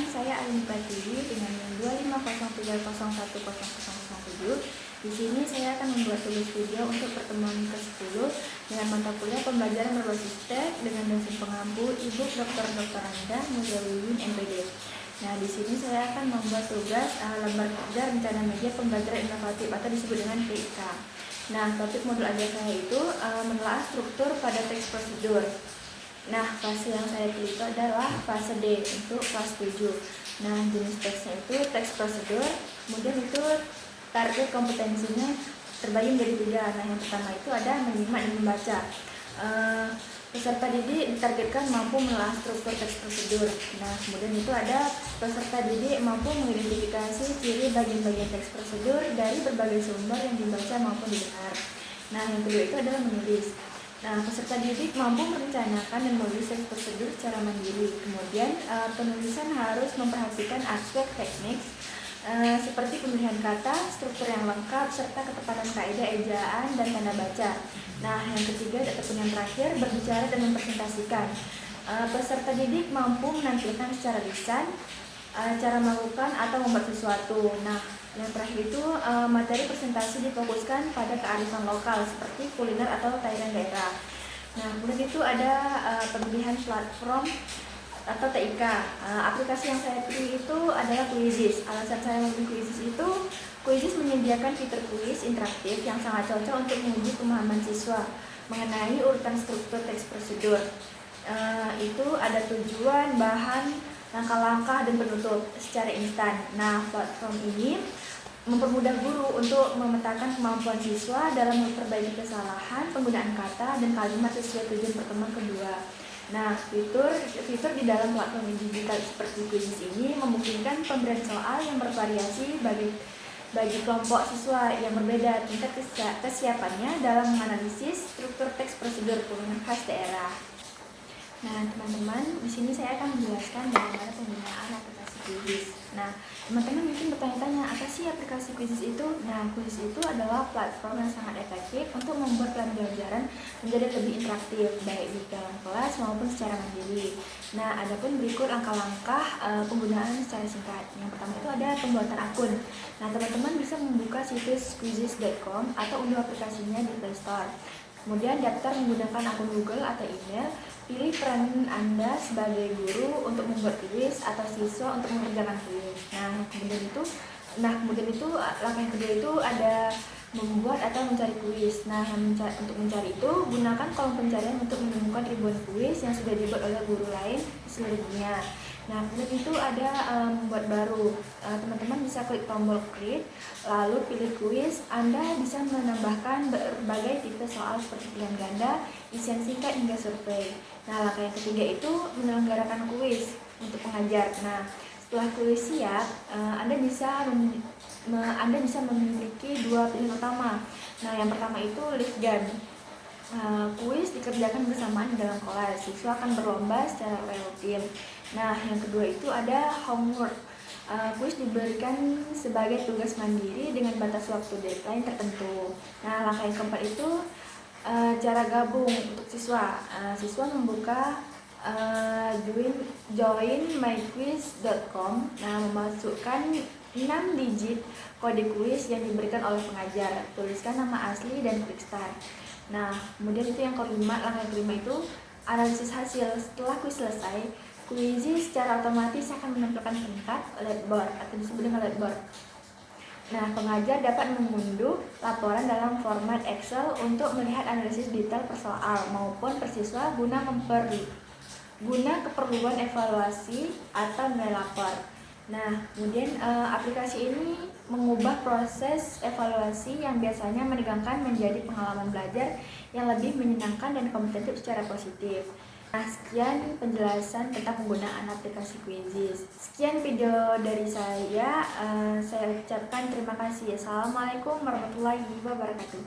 saya Alin Pratiwi dengan NIM 250301007. Di sini saya akan membuat tulis video untuk pertemuan ke-10 dengan mata kuliah pembelajaran berbasis teks dengan dosen pengampu Ibu Dr. Anda Muzawiwin MPD. Nah, di sini saya akan membuat tugas lembar kerja rencana media pembelajaran inovatif atau disebut dengan TIK. Nah, topik modul ajar saya itu menelaah struktur pada teks prosedur. Nah, fase yang saya pilih itu adalah fase D untuk kelas 7. Nah, jenis teksnya itu teks prosedur, kemudian itu target kompetensinya terbagi menjadi 3. Nah, yang pertama itu ada menyimak dan membaca. Peserta didik ditargetkan mampu menelaah struktur teks prosedur. Nah, kemudian itu ada peserta didik mampu mengidentifikasi ciri bagian-bagian teks prosedur dari berbagai sumber yang dibaca maupun didengar. Nah, yang kedua itu adalah menulis. Nah, peserta didik mampu merencanakan dan menulis teks prosedur secara mandiri. Kemudian penulisan harus memperhatikan aspek teknik seperti pemilihan kata, struktur yang lengkap, serta ketepatan kaidah ejaan dan tanda baca. Nah, yang ketiga ataupun yang terakhir berbicara dan mempresentasikan. Peserta didik mampu menampilkan secara lisan cara melakukan atau membuat sesuatu. Nah, yang terakhir itu materi presentasi difokuskan pada kearifan lokal seperti kuliner atau tarian daerah. Nah, kemudian itu ada pemilihan platform atau TIK. Aplikasi yang saya pilih itu adalah Quizizz. Alasan saya memilih Quizizz itu, Quizizz menyediakan fitur kuis interaktif yang sangat cocok untuk menguji pemahaman siswa mengenai urutan struktur teks prosedur. Itu ada tujuan, bahan, langkah-langkah, dan penutup secara instan. Nah, platform ini mempermudah guru untuk memetakan kemampuan siswa dalam memperbaiki kesalahan penggunaan kata dan kalimat sesuai tujuan pertemuan kedua. Nah, fitur di dalam platform digital seperti Quizizz ini memungkinkan pemberian soal yang bervariasi bagi kelompok siswa yang berbeda tingkat kesiapannya dalam menganalisis struktur teks prosedur kuliner khas daerah. Nah, teman-teman, di sini saya akan menjelaskan bagaimana penggunaan aplikasi Quizizz. Nah, teman-teman mungkin bertanya-tanya, apa sih aplikasi Quizizz itu? Nah, Quizizz itu adalah platform yang sangat efektif untuk membuat pembelajaran menjadi lebih interaktif, baik di dalam kelas maupun secara mandiri. Nah, adapun berikut langkah-langkah penggunaan secara singkat. Yang pertama itu ada pembuatan akun. Nah, teman-teman bisa membuka situs quizizz.com atau unduh aplikasinya di Play Store. Kemudian daftar menggunakan akun Google atau email. Pilih peran Anda sebagai guru untuk membuat kuis atau siswa untuk mengerjakan kuis. Nah, kemudian itu langkah yang kedua itu ada membuat atau mencari kuis. Nah, untuk mencari itu gunakan kolom pencarian untuk menemukan ribuan kuis yang sudah dibuat oleh guru lain di seluruh dunia. Nah, kemudian itu ada membuat baru. Teman-teman bisa klik tombol create, lalu pilih kuis. Anda bisa menambahkan berbagai tipe soal seperti pilihan ganda, isian singkat hingga survei. Nah, langkah yang ketiga itu menyelenggarakan kuis untuk pengajar. Nah, setelah kuis siap, Anda bisa memiliki 2 pilihan utama. Nah, yang pertama itu lift gun. Kuis dikerjakan bersamaan dalam kelas. Siswa akan berlomba secara real time. Nah, yang kedua itu ada homework. Kuis diberikan sebagai tugas mandiri dengan batas waktu deadline tertentu. Nah, langkah yang keempat itu cara gabung untuk siswa. Siswa membuka join myquiz.com. Nah, memasukkan 6 digit kode kuis yang diberikan oleh pengajar. Tuliskan nama asli dan klik start. Nah, kemudian itu yang kelima, langkah yang kelima itu analisis hasil. Setelah kuis selesai, Quizizz secara otomatis akan menampilkan tingkat leadboard atau disebut dengan leadboard. Nah, pengajar dapat mengunduh laporan dalam format Excel untuk melihat analisis detail per soal maupun per siswa guna keperluan evaluasi atau nilai lapor. Nah, kemudian aplikasi ini mengubah proses evaluasi yang biasanya menegangkan menjadi pengalaman belajar yang lebih menyenangkan dan kompetitif secara positif. Nah, sekian penjelasan tentang penggunaan aplikasi Quizizz. Sekian video dari saya ucapkan terima kasih. Assalamualaikum warahmatullahi wabarakatuh.